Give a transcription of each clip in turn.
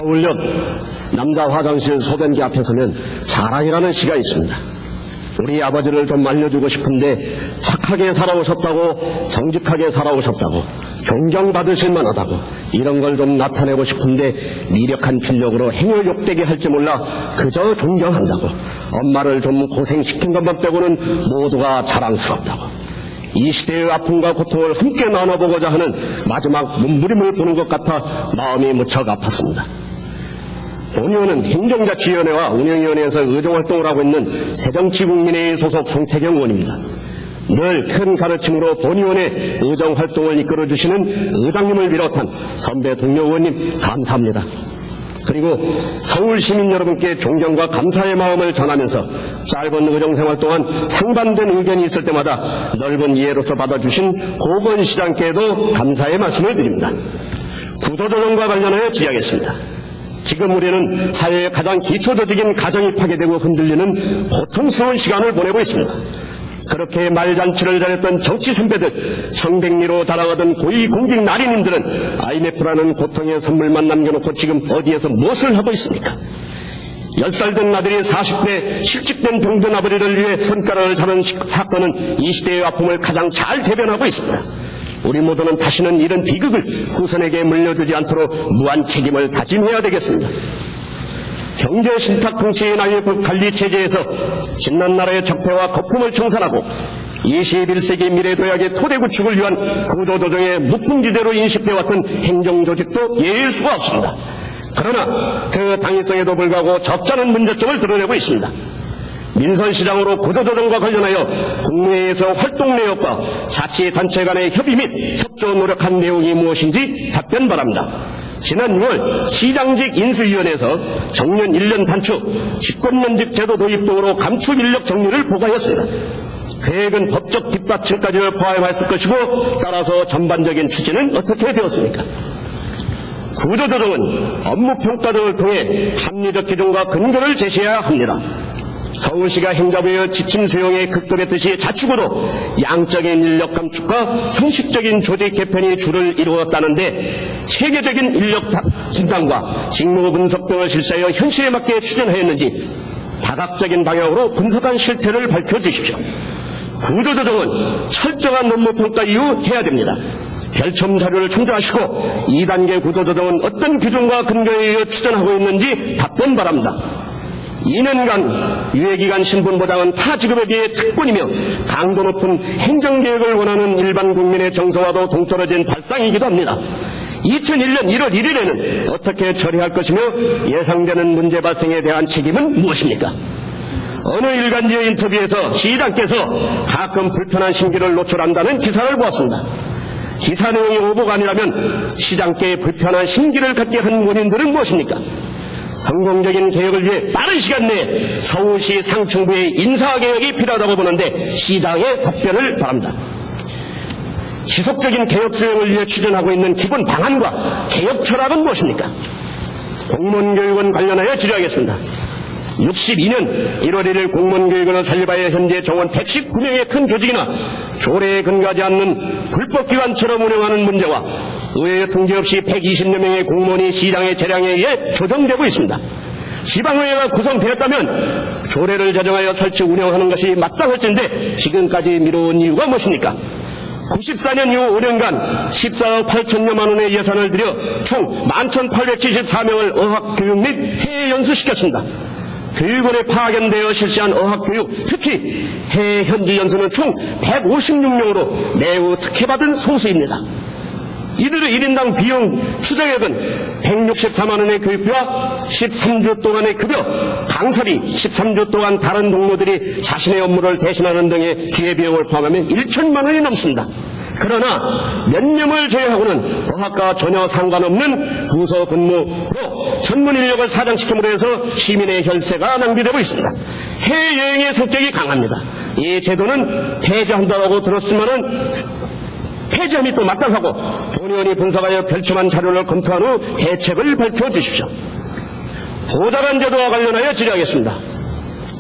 서울역 남자 화장실 소변기 앞에 서면 자랑이라는 시가 있습니다. 우리 아버지를 좀 알려주고 싶은데 착하게 살아오셨다고, 정직하게 살아오셨다고, 존경받으실 만하다고, 이런 걸 좀 나타내고 싶은데 미력한 필력으로 행여 욕되게 할지 몰라 그저 존경한다고, 엄마를 좀 고생시킨 것만 빼고는 모두가 자랑스럽다고, 이 시대의 아픔과 고통을 함께 나눠보고자 하는 마지막 눈부림을 보는 것 같아 마음이 무척 아팠습니다. 본 의원은 행정자치위원회와 운영위원회에서 의정활동을 하고 있는 새정치국민회의 소속 송태경 의원입니다. 늘 큰 가르침으로 본 의원의 의정활동을 이끌어주시는 의장님을 비롯한 선배 동료 의원님 감사합니다. 그리고 서울 시민 여러분께 존경과 감사의 마음을 전하면서 짧은 의정생활 동안 상반된 의견이 있을 때마다 넓은 이해로서 받아주신 고건시장께도 감사의 말씀을 드립니다. 구조조정과 관련하여 질의하겠습니다. 지금 우리는 사회의 가장 기초적인 가정이 파괴되고 흔들리는 고통스러운 시간을 보내고 있습니다. 그렇게 말잔치를 잘했던 정치 선배들, 청백리로 자랑하던 고위공직 나리님들은 IMF라는 고통의 선물만 남겨놓고 지금 어디에서 무엇을 하고 있습니까? 10살 된 아들이 40대 실직된 병든 아버지를 위해 손가락을 자른 사건은 이 시대의 아픔을 가장 잘 대변하고 있습니다. 우리 모두는 다시는 이런 비극을 후손에게 물려주지 않도록 무한 책임을 다짐해야 되겠습니다. 경제신탁통치인 IMF 관리체제에서 지난나라의 적폐와 거품을 청산하고 21세기 미래도약의 토대 구축을 위한 구조조정의 묵궁지대로 인식되어왔던 행정조직도 예일 수가 없습니다. 그러나 그 당위성에도 불구하고 적잖은 문제점을 드러내고 있습니다. 민선시장으로 구조조정과 관련하여 국내에서 활동 내역과 자치단체 간의 협의 및 협조 노력한 내용이 무엇인지 답변 바랍니다. 지난 6월 시장직 인수위원회에서 정년 1년 단축, 직권면직 제도 도입 등으로 감축 인력 정리를 보고하였습니다. 계획은 법적 뒷받침까지 포함했을 것이고 따라서 전반적인 추진은 어떻게 되었습니까? 구조조정은 업무평가 등을 통해 합리적 기준과 근거를 제시해야 합니다. 서울시가 행자부의 지침 수용에 급급했듯이 자축으로 양적인 인력 감축과 형식적인 조직 개편이 주를 이루었다는데 체계적인 인력 진단과 직무 분석 등을 실시하여 현실에 맞게 추진하였는지 다각적인 방향으로 분석한 실태를 밝혀주십시오. 구조조정은 철저한 업무평가 이후 해야 됩니다. 별첨 자료를 참조하시고 2단계 구조조정은 어떤 기준과 근거에 의해 추진하고 있는지 답변 바랍니다. 2년간 유예기간 신분보장은 타 직업에 비해 특권이며 강도 높은 행정개혁을 원하는 일반 국민의 정서와도 동떨어진 발상이기도 합니다. 2001년 1월 1일에는 어떻게 처리할 것이며 예상되는 문제 발생에 대한 책임은 무엇입니까? 어느 일간지의 인터뷰에서 시장께서 가끔 불편한 심기를 노출한다는 기사를 보았습니다. 기사 내용이 오보가 아니라면 시장께 불편한 심기를 갖게 한 원인들은 무엇입니까? 성공적인 개혁을 위해 빠른 시간 내에 서울시 상층부의 인사개혁이 필요하다고 보는데 시장의 답변을 바랍니다. 지속적인 개혁 수행을 위해 추진하고 있는 기본 방안과 개혁 철학은 무엇입니까? 공무원교육원 관련하여 질의하겠습니다. 62년 1월 1일 공무원교육원을 설립하여 현재 정원 119명의 큰 조직이나 조례에 근거하지 않는 불법기관처럼 운영하는 문제와 의회 통제 없이 120여 명의 공무원이 시장의 재량에 의해 조정되고 있습니다. 지방의회가 구성되었다면 조례를 제정하여 설치 운영하는 것이 마땅할진데 지금까지 미뤄온 이유가 무엇입니까? 94년 이후 5년간 14억 8천여만 원의 예산을 들여 총 11,874명을 어학교육 및 해외 연수시켰습니다. 교육원에 파견되어 실시한 어학교육, 특히 해외 현지 연수는 총 156명으로 매우 특혜받은 소수입니다. 이들의 1인당 비용 추정액은 164만 원의 교육비와 13주 동안의 급여, 강사비, 13주 동안 다른 동료들이 자신의 업무를 대신하는 등의 기회비용을 포함하면 1천만 원이 넘습니다. 그러나 몇 명을 제외하고는 어학과 전혀 상관없는 부서 근무로 전문 인력을 사장시킴으로 해서 시민의 혈세가 낭비되고 있습니다. 해외여행의 성격이 강합니다. 이 제도는 폐지한다고 들었으면은 폐지함이 또 마땅하고 본 의원이 분석하여 별첨한 자료를 검토한 후 대책을 밝혀주십시오. 보좌관 제도와 관련하여 질의하겠습니다.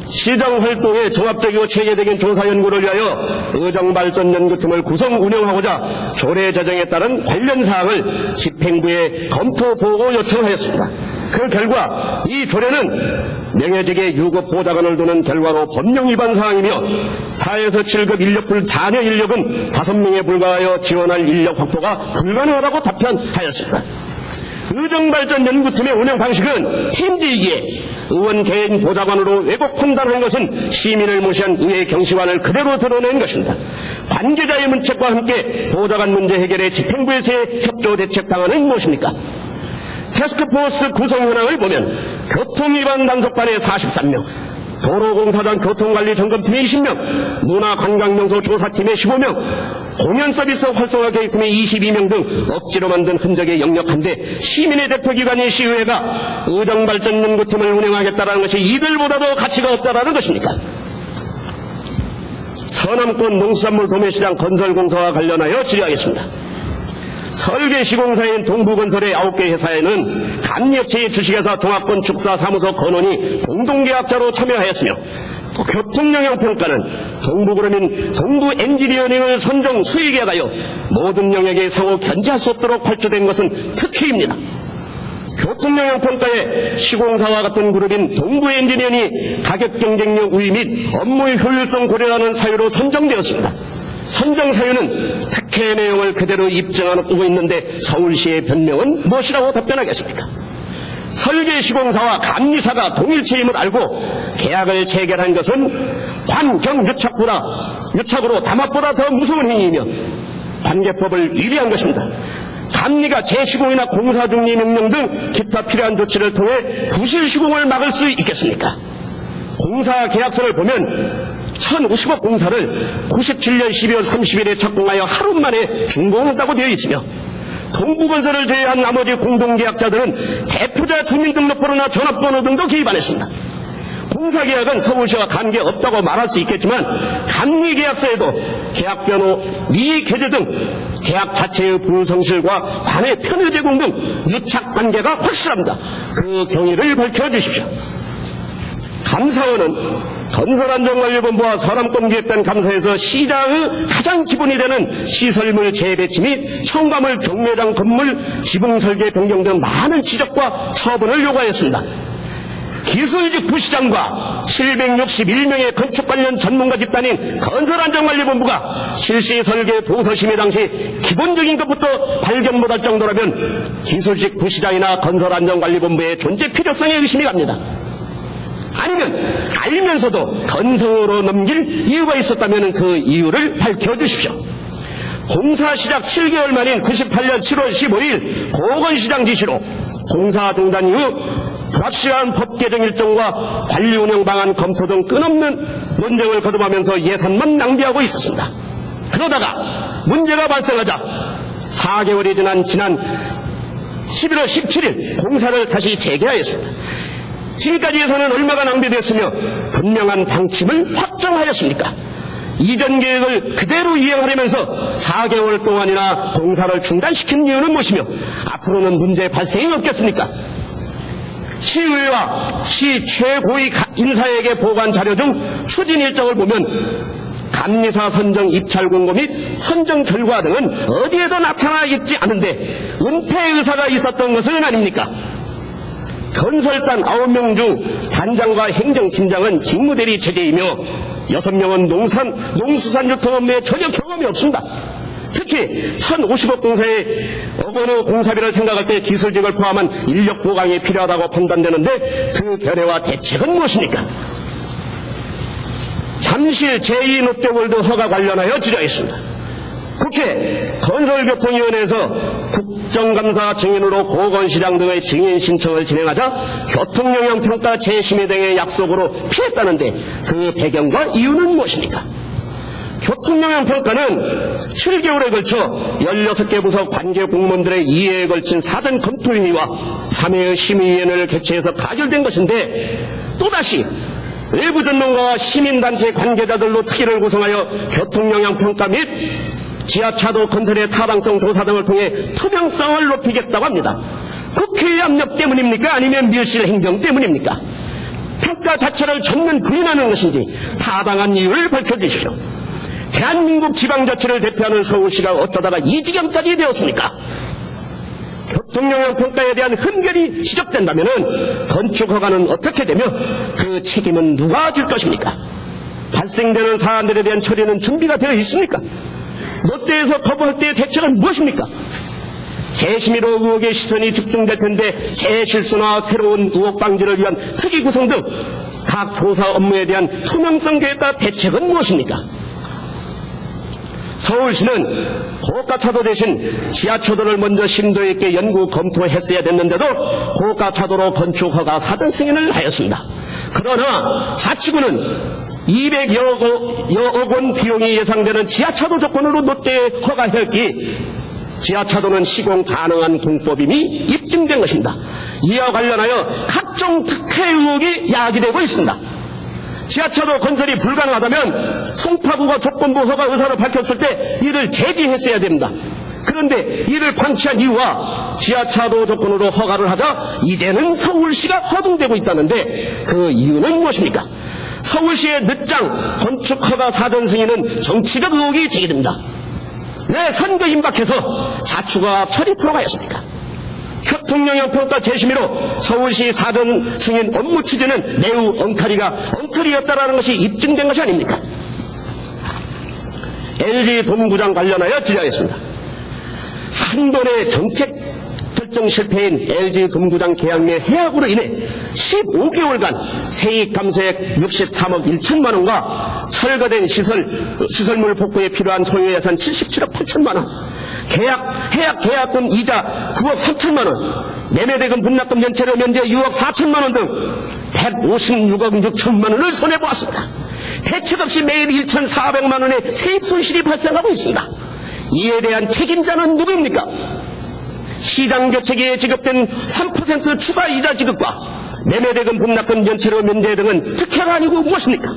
시장 활동의 종합적이고 체계적인 조사 연구를 위하여 의정발전연구팀을 구성 운영하고자 조례 제정에 따른 관련 사항을 집행부에 검토 보고 요청하였습니다. 그 결과 이 조례는 명예직의 유급 보좌관을 두는 결과로 법령 위반 사항이며 4에서 7급 인력풀 자녀 인력은 5명에 불과하여 지원할 인력 확보가 불가능하다고 답변하였습니다. 의정발전연구팀의 운영 방식은 팀지이기에 의원 개인 보좌관으로 왜곡 판단한 것은 시민을 무시한 의회 경시관을 그대로 드러낸 것입니다. 관계자의 문책과 함께 보좌관 문제 해결에 집행부에서의 협조 대책 방안은 무엇입니까? 태스크포스 구성 현황을 보면 교통위반 단속반에 43명, 도로공사장 교통관리점검팀에 20명, 문화관광명소 조사팀에 15명, 공연서비스 활성화 계획팀에 22명 등 억지로 만든 흔적이 역력한데 시민의 대표기관인 시의회가 의정발전연구팀을 운영하겠다는 것이 이들보다도 가치가 없다는 것입니까? 서남권 농수산물 도매시장 건설공사와 관련하여 질의하겠습니다. 설계시공사인 동부건설의 9개 회사에는 감리업체의 주식회사 종합건축사 사무소 건원이 공동계약자로 참여하였으며 교통영향평가는 동부그룹인 동부엔지니어링을 선정 수의계약하여 모든 영역에 상호 견제할 수 없도록 발주된 것은 특혜입니다. 교통영향평가에 시공사와 같은 그룹인 동부엔지니어링이 가격 경쟁력 우위 및 업무의 효율성 고려라는 사유로 선정되었습니다. 선정 사유는 특혜 내용을 그대로 입증하고 있는데 서울시의 변명은 무엇이라고 답변하겠습니까? 설계시공사와 감리사가 동일체임을 알고 계약을 체결한 것은 환경유착으로 담합보다 더 무서운 행위이며 관계법을 위배한 것입니다. 감리가 재시공이나 공사중리 명령 등 기타 필요한 조치를 통해 부실시공을 막을 수 있겠습니까? 공사 계약서를 보면 1050억 공사를 97년 12월 30일에 착공하여 하루 만에 준공한다고 되어 있으며 동부건설을 제외한 나머지 공동계약자들은 대표자 주민등록번호나 전화번호 등도 기입 안 했습니다. 공사계약은 서울시와 관계없다고 말할 수 있겠지만 감리계약서에도 계약번호 미개재 등 계약 자체의 불성실과 관의 편의 제공 등 유착관계가 확실합니다. 그 경위를 밝혀주십시오. 감사원은 건설안전관리본부와 서남권기획단 감사에서 시장의 가장 기본이 되는 시설물 재배치 및 첨가물 경매장 건물 지붕설계 변경 등 많은 지적과 처분을 요구하였습니다. 기술직 부시장과 761명의 건축 관련 전문가 집단인 건설안전관리본부가 실시 설계 도서심의 당시 기본적인 것부터 발견 못할 정도라면 기술직 부시장이나 건설안전관리본부의 존재 필요성에 의심이 갑니다. 아니면 알면서도 건성으로 넘길 이유가 있었다면 그 이유를 밝혀주십시오. 공사 시작 7개월 만인 98년 7월 15일 보건시장 지시로 공사 중단 이후 불확실한 법 개정 일정과 관리 운영 방안 검토 등 끊없는 논쟁을 거듭하면서 예산만 낭비하고 있었습니다. 그러다가 문제가 발생하자 4개월이 지난 11월 17일 공사를 다시 재개하였습니다. 지금까지 예산은 얼마가 낭비됐으며 분명한 방침을 확정하였습니까? 이전 계획을 그대로 이행하려면서 4개월 동안이나 공사를 중단시킨 이유는 무엇이며 앞으로는 문제 발생이 없겠습니까? 시의회와 시 최고위 인사에게 보고한 자료 중 추진 일정을 보면 감리사 선정 입찰 공고 및 선정 결과 등은 어디에도 나타나 있지 않은데 은폐 의사가 있었던 것은 아닙니까? 건설단 9명 중 단장과 행정팀장은 직무대리 체제이며 6명은 농수산 유통업무에 전혀 경험이 없습니다. 특히 1050억 공사의 어느 공사비를 생각할 때 기술직을 포함한 인력 보강이 필요하다고 판단되는데 그 견해와 대책은 무엇입니까? 잠실 제2롯데월드 허가 관련하여 질의하였습니다. 국회 건설교통위원회에서 국정감사 증인으로 고건시장 등의 증인 신청을 진행하자 교통영향평가 재심의 등의 약속으로 피했다는데 그 배경과 이유는 무엇입니까? 교통영향평가는 7개월에 걸쳐 16개 부서 관계 공무원들의 이해에 걸친 사전 검토회의와 3회의 심의위원회를 개최해서 가결된 것인데 또다시 외부 전문가와 시민단체 관계자들로 특위를 구성하여 교통영향평가 및 지하차도 건설의 타당성 조사 등을 통해 투명성을 높이겠다고 합니다. 국회의 압력 때문입니까? 아니면 밀실 행정 때문입니까? 평가 자체를 전면 부인하는 것인지 타당한 이유를 밝혀주십시오. 대한민국 지방자치를 대표하는 서울시가 어쩌다가 이 지경까지 되었습니까? 교통영향 평가에 대한 흔결이 지적된다면 건축 허가는 어떻게 되며 그 책임은 누가 질 것입니까? 발생되는 사안들에 대한 처리는 준비가 되어 있습니까? 롯데에서 거부할 때의 대책은 무엇입니까? 재심의로 의혹의 시선이 집중될 텐데 재실수나 새로운 의혹 방지를 위한 특위 구성 등 각 조사 업무에 대한 투명성 계획과 대책은 무엇입니까? 서울시는 고가차도 대신 지하차도를 먼저 심도 있게 연구 검토했어야 됐는데도 고가차도로 건축허가 사전 승인을 하였습니다. 그러나 자치구는 200여 억 원 비용이 예상되는 지하차도 조건으로 롯데에 허가했기 지하차도는 시공 가능한 공법임이 입증된 것입니다. 이와 관련하여 각종 특혜 의혹이 야기되고 있습니다. 지하차도 건설이 불가능하다면 송파구가 조건부 허가 의사를 밝혔을 때 이를 제지했어야 됩니다. 그런데 이를 방치한 이유와 지하차도 조건으로 허가를 하자 이제는 서울시가 허둥대고 있다는데 그 이유는 무엇입니까? 서울시의 늦장 건축허가 사전 승인은 정치적 의혹이 제기됩니다. 왜 선거 임박해서 자치구가 처리 프로가였습니까? 교통영향평가 재심의로 서울시 사전 승인 업무 취지는 매우 엉터리였다라는 것이 입증된 것이 아닙니까? LG 동구장 관련하여 질의하겠습니다. 한 번의 정책 결정 실패인 LG 동구장 계약 및 해약으로 인해 15개월간 세입 감소액 63억 1천만 원과 철거된 시설물 복구에 필요한 소요 예산 77억 8천만 원, 해약 계약금 이자 9억 3천만 원, 매매대금 분납금 연체료 면제 6억 4천만 원 등 156억 6천만 원을 손해보았습니다. 대책 없이 매일 1,400만 원의 세입 손실이 발생하고 있습니다. 이에 대한 책임자는 누구입니까? 시장 교체기에 지급된 3% 추가 이자 지급과 매매대금 분납금 연체료 면제 등은 특혜가 아니고 무엇입니까?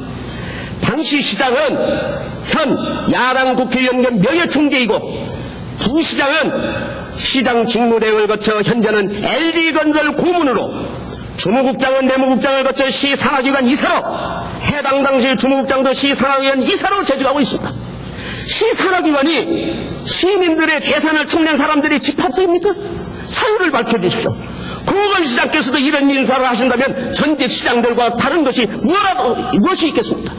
당시 시장은 현 야당 국회의원 겸 명예총재이고 부시장은 시장 직무대행을 거쳐 현재는 LG건설 고문으로 주무국장은 내무국장을 거쳐 시 산하기관 이사로 해당 당시 주무국장도 시 산하기관 이사로 재직하고 있습니다. 시 산하기관이 시민들의 재산을 축낸 사람들이 집합소입니까? 사유를 밝혀주십시오. 고건시장께서도 이런 인사를 하신다면 전직 시장들과 다른 것이 무엇이 있겠습니까?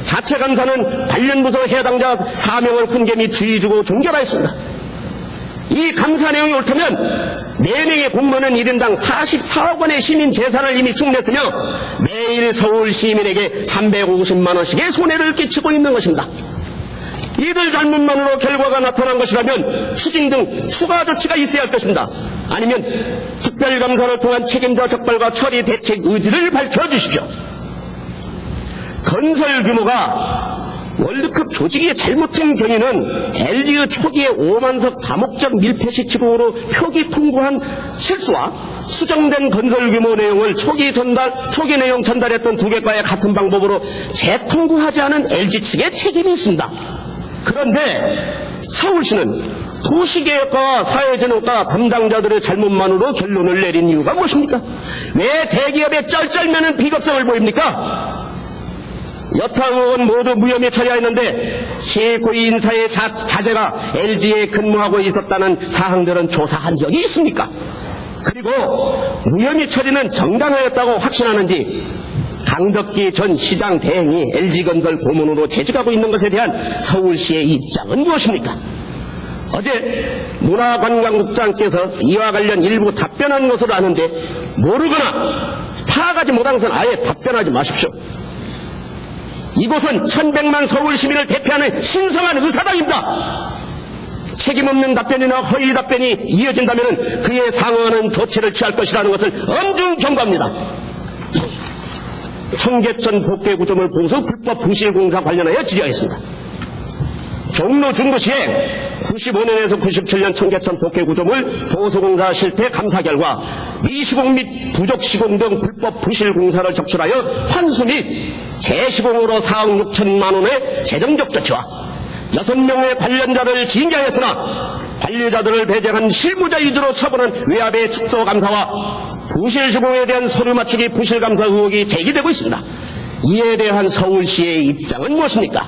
자체감사는 관련 부서 해당자 사명을 훈계 및 주의 주고 종결하였습니다. 이 감사 내용이 옳다면 4명의 공무원은 1인당 44억 원의 시민 재산을 이미 축냈으며 매일 서울 시민에게 350만 원씩의 손해를 끼치고 있는 것입니다. 이들 잘못만으로 결과가 나타난 것이라면 추징 등 추가 조치가 있어야 할 것입니다. 아니면 특별감사를 통한 책임자 적발과 처리 대책 의지를 밝혀주십시오. 건설 규모가 월드컵 조직이 잘못된 경위는 LG의 초기에 5만석 다목적 밀폐식 지붕으로 표기 통보한 실수와 수정된 건설 규모 내용을 초기 내용 전달했던 두 개과의 같은 방법으로 재통보하지 않은 LG 측의 책임이 있습니다. 그런데 서울시는 도시계획과와 사회진흥과 담당자들의 잘못만으로 결론을 내린 이유가 무엇입니까? 왜 대기업의 쩔쩔매는 비겁성을 보입니까? 여타 의원 모두 무혐의 처리하였는데 시 고위 인사의 자제가 LG에 근무하고 있었다는 사항들은 조사한 적이 있습니까? 그리고 무혐의 처리는 정당하였다고 확신하는지 강덕기 전 시장 대행이 LG건설 고문으로 재직하고 있는 것에 대한 서울시의 입장은 무엇입니까? 어제 문화관광국장께서 이와 관련 일부 답변한 것으로 아는데 모르거나 파악하지 못한 것은 아예 답변하지 마십시오. 이곳은 1100만 서울 시민을 대표하는 신성한 의사당입니다. 책임없는 답변이나 허위 답변이 이어진다면 그에 상응하는 조치를 취할 것이라는 것을 엄중 경고합니다. 청계천 복개구조물 보수 불법 부실공사 관련하여 질의하겠습니다. 종로 중구시에 95년에서 97년 청계천 복개구조물 보수공사 실태 감사 결과 미시공 및 부족 시공 등 불법 부실공사를 적출하여 환수 및 재시공으로 4억 6천만 원의 재정적 조치와 6명의 관련자를 징계하였으나 관리자들을 배제한 실무자 위주로 처분한 외압의 축소감사와 부실시공에 대한 서류 맞추기 부실감사 의혹이 제기되고 있습니다. 이에 대한 서울시의 입장은 무엇입니까?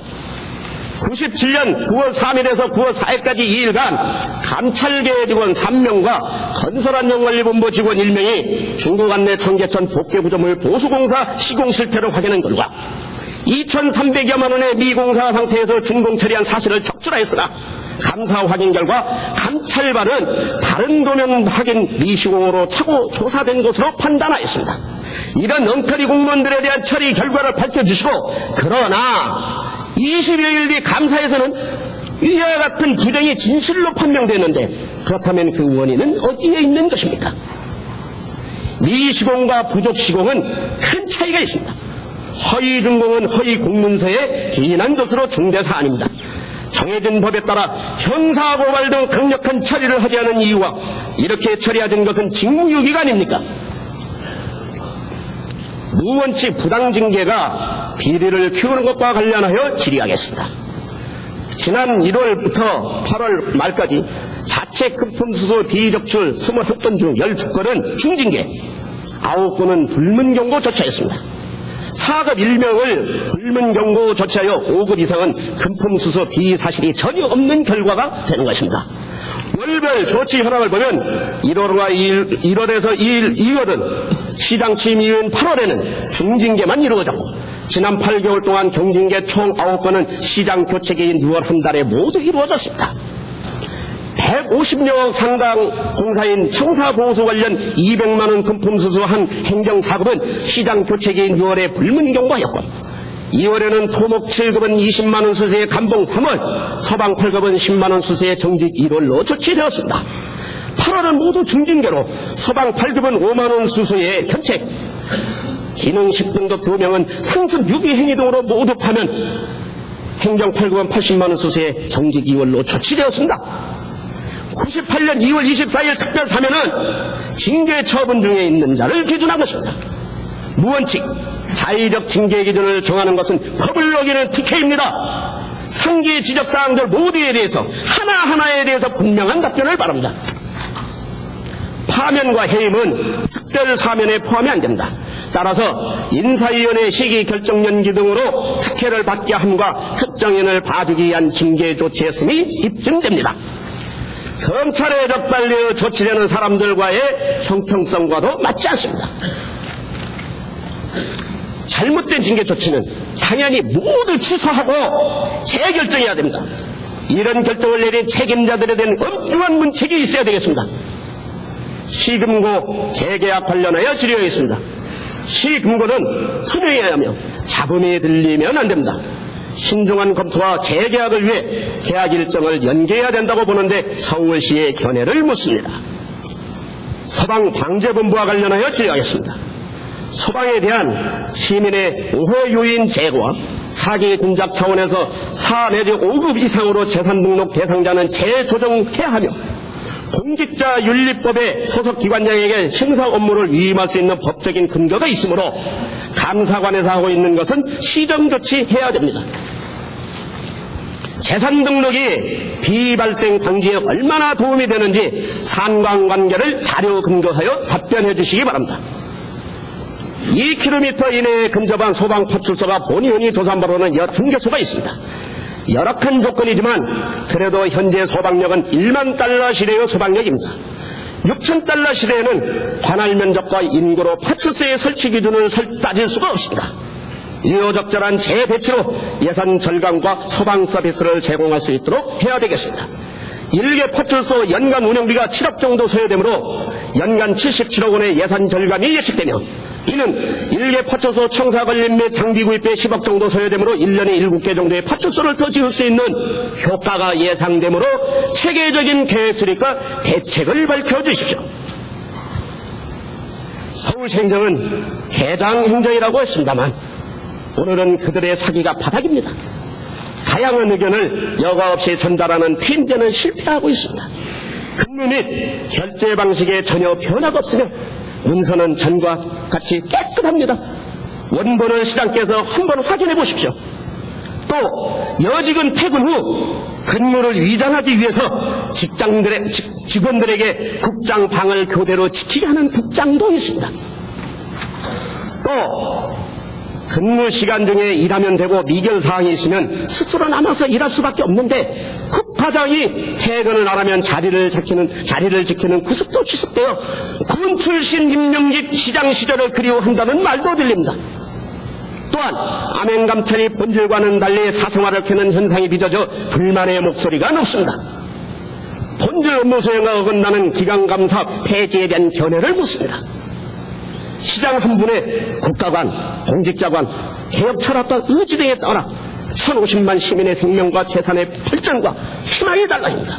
97년 9월 3일에서 9월 4일까지 2일간 감찰계 직원 3명과 건설안전관리본부 직원 1명이 중국 안내 청계천 복개구조물 보수공사 시공 실태를 확인한 결과 2,300여만 원의 미공사 상태에서 준공 처리한 사실을 적출하였으나 감사 확인 결과 감찰반은 다른 도면 확인 미시공으로 차고 조사된 것으로 판단하였습니다. 이런 엉터리 공무원들에 대한 처리 결과를 밝혀주시고, 그러나 20여일 뒤 감사에서는 이와 같은 부정이 진실로 판명되는데, 그렇다면 그 원인은 어디에 있는 것입니까? 미시공과 부족시공은 큰 차이가 있습니다. 허위 준공은 허위 공문서에 기인한 것으로 중대사안입니다. 정해진 법에 따라 형사고발 등 강력한 처리를 하지 않은 이유와 이렇게 처리하진 것은 직무유기가 아닙니까? 무원칙 부당징계가 비리를 키우는 것과 관련하여 질의하겠습니다. 지난 1월부터 8월 말까지 자체 금품수수 비적출 21건 중 12건은 중징계, 9건은 불문경고 조치하였습니다. 4급 1명을 불문경고 조치하여 5급 이상은 금품수수 비사실이 전혀 없는 결과가 되는 것입니다. 월별 조치 현황을 보면 1월에서 2월은 시장 취임 이후인 8월에는 중징계만 이루어졌고, 지난 8개월 동안 경징계 총 9건은 시장 교체기인 6월 한 달에 모두 이루어졌습니다. 150여 상당 공사인 청사보수 관련 200만 원 금품수수한 행정사급은 시장 교체기인 6월에 불문경고하였고, 2월에는 토목 7급은 20만 원 수수의 감봉 3월, 서방 8급은 10만 원 수수의 정직 1월로 조치되었습니다. 8월은 모두 중징계로 서방 8급은 5만 원 수수의 견책, 기능 10등급 2명은 상습 유기행위 등으로 모두 파면 행정 8급은 80만 원 수수의 정직 2월로 조치되었습니다. 98년 2월 24일 특별 사면은 징계 처분 중에 있는 자를 기준한 것입니다. 무원칙, 자의적 징계 기준을 정하는 것은 법을 어기는 특혜입니다. 상기 지적사항들 모두에 대해서 하나하나에 대해서 분명한 답변을 바랍니다. 파면과 해임은 특별 사면에 포함이 안 됩니다. 따라서 인사위원회 시기 결정 연기 등으로 특혜를 받게 함과 특정인을 봐주기 위한 징계 조치했음이 입증됩니다. 검찰에 적발되어 조치되는 사람들과의 형평성과도 맞지 않습니다. 잘못된 징계 조치는 당연히 모두 취소하고 재결정해야 됩니다. 이런 결정을 내린 책임자들에 대한 엄중한 문책이 있어야 되겠습니다. 시금고 재계약 관련하여 질의하겠습니다. 시금고는 투명해야 하며 잡음이 들리면 안 됩니다. 신중한 검토와 재계약을 위해 계약 일정을 연기해야 된다고 보는데 서울시의 견해를 묻습니다. 소방방재본부와 관련하여 질의하겠습니다. 소방에 대한 시민의 오해 요인 제거와 사기 진작 차원에서 4 내지 5급 이상으로 재산 등록 대상자는 재조정해야 하며, 공직자윤리법에 소속 기관장에게 행사 업무를 위임할 수 있는 법적인 근거가 있으므로 감사관에서 하고 있는 것은 시정조치해야 됩니다. 재산 등록이 비발생 방지에 얼마나 도움이 되는지 상관관계를 자료 근거하여 답변해 주시기 바랍니다. 2km 이내에 근접한 소방파출소가 본의원이 조사한 바로는 11개소가 있습니다. 열악한 조건이지만 그래도 현재 소방력은 1만 달러 시대의 소방력입니다. 6천 달러 시대에는 관할 면적과 인구로 파출소의 설치 기준을 따질 수가 없습니다. 이효적절한 재배치로 예산 절감과 소방 서비스를 제공할 수 있도록 해야 되겠습니다. 1개 파출소 연간 운영비가 7억 정도 소요되므로 연간 77억 원의 예산 절감이 예측되며, 이는 1개 파출소 청사 건립 및 장비 구입에 10억 정도 소요되므로 1년에 7개 정도의 파출소를 더 지을 수 있는 효과가 예상되므로 체계적인 계획 수립과 대책을 밝혀주십시오. 서울시 행정은 개장 행정이라고 했습니다만 오늘은 그들의 사기가 바닥입니다. 다양한 의견을 여과 없이 전달하는 팀제는 실패하고 있습니다. 근무 및 결제 방식에 전혀 변화가 없으며 문서는 전과 같이 깨끗합니다. 원본을 시장께서 한번 확인해 보십시오. 또 여직은 퇴근 후 근무를 위장하기 위해서 직원들에게 국장방을 교대로 지키게 하는 국장도 있습니다. 또 근무 시간 중에 일하면 되고 미결 사항이 있으면 스스로 남아서 일할 수밖에 없는데 국과장이 퇴근을 안 하면 자리를 지키는 구습도 취습되어 군 출신 임명직 시장 시절을 그리워한다는 말도 들립니다. 또한 암행감찰이 본질과는 달리 사생활을 캐는 현상이 빚어져 불만의 목소리가 높습니다. 본질 업무 수행과 어긋나는 기강감사 폐지에 대한 견해를 묻습니다. 시장 한 분의 국가관, 공직자관, 개혁 철학과 의지 등에 따라 1050만 시민의 생명과 재산의 발전과 희망이 달라집니다.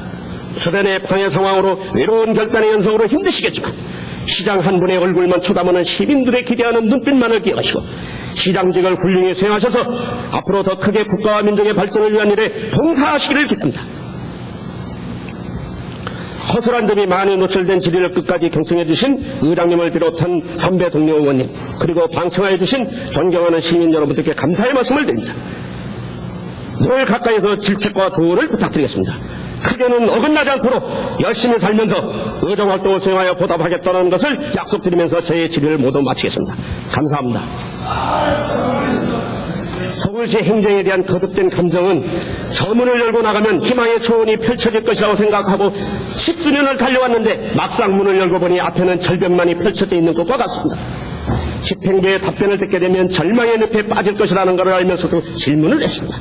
주변의 방해 상황으로 외로운 결단의 연속으로 힘드시겠지만 시장 한 분의 얼굴만 쳐다보는 시민들의 기대하는 눈빛만을 기억하시고 시장직을 훌륭히 수행하셔서 앞으로 더 크게 국가와 민족의 발전을 위한 일에 봉사하시기를 기대합니다. 허술한 점이 많이 노출된 질의를 끝까지 경청해 주신 의장님을 비롯한 선배 동료 의원님 그리고 방청하여 주신 존경하는 시민 여러분들께 감사의 말씀을 드립니다. 늘 가까이서 질책과 조언을 부탁드리겠습니다. 크게는 어긋나지 않도록 열심히 살면서 의정활동을 수행하여 보답하겠다는 것을 약속드리면서 저의 질의를 모두 마치겠습니다. 감사합니다. 서울시 행정에 대한 거듭된 감정은 저 문을 열고 나가면 희망의 초원이 펼쳐질 것이라고 생각하고 10수년을 달려왔는데 막상 문을 열고 보니 앞에는 절벽만이 펼쳐져 있는 것과 같습니다. 집행부의 답변을 듣게 되면 절망의 늪에 빠질 것이라는 것을 알면서도 질문을 했습니다.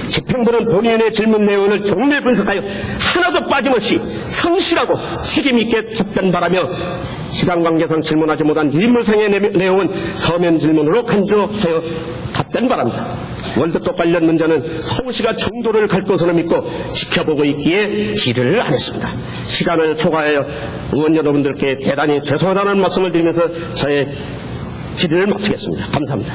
집행부는 본인의 질문 내용을 정밀 분석하여 하나도 빠짐없이 성실하고 책임있게 답변바라며 시장 관계상 질문하지 못한 일물상의 내용은 서면 질문으로 간주하여 답변바랍니다. 월드컵 관련 문제는 서울시가 정도를 갈 것으로 믿고 지켜보고 있기에 질의를 안 했습니다. 시간을 초과하여 의원 여러분들께 대단히 죄송하다는 말씀을 드리면서 저의 질의를 마치겠습니다. 감사합니다.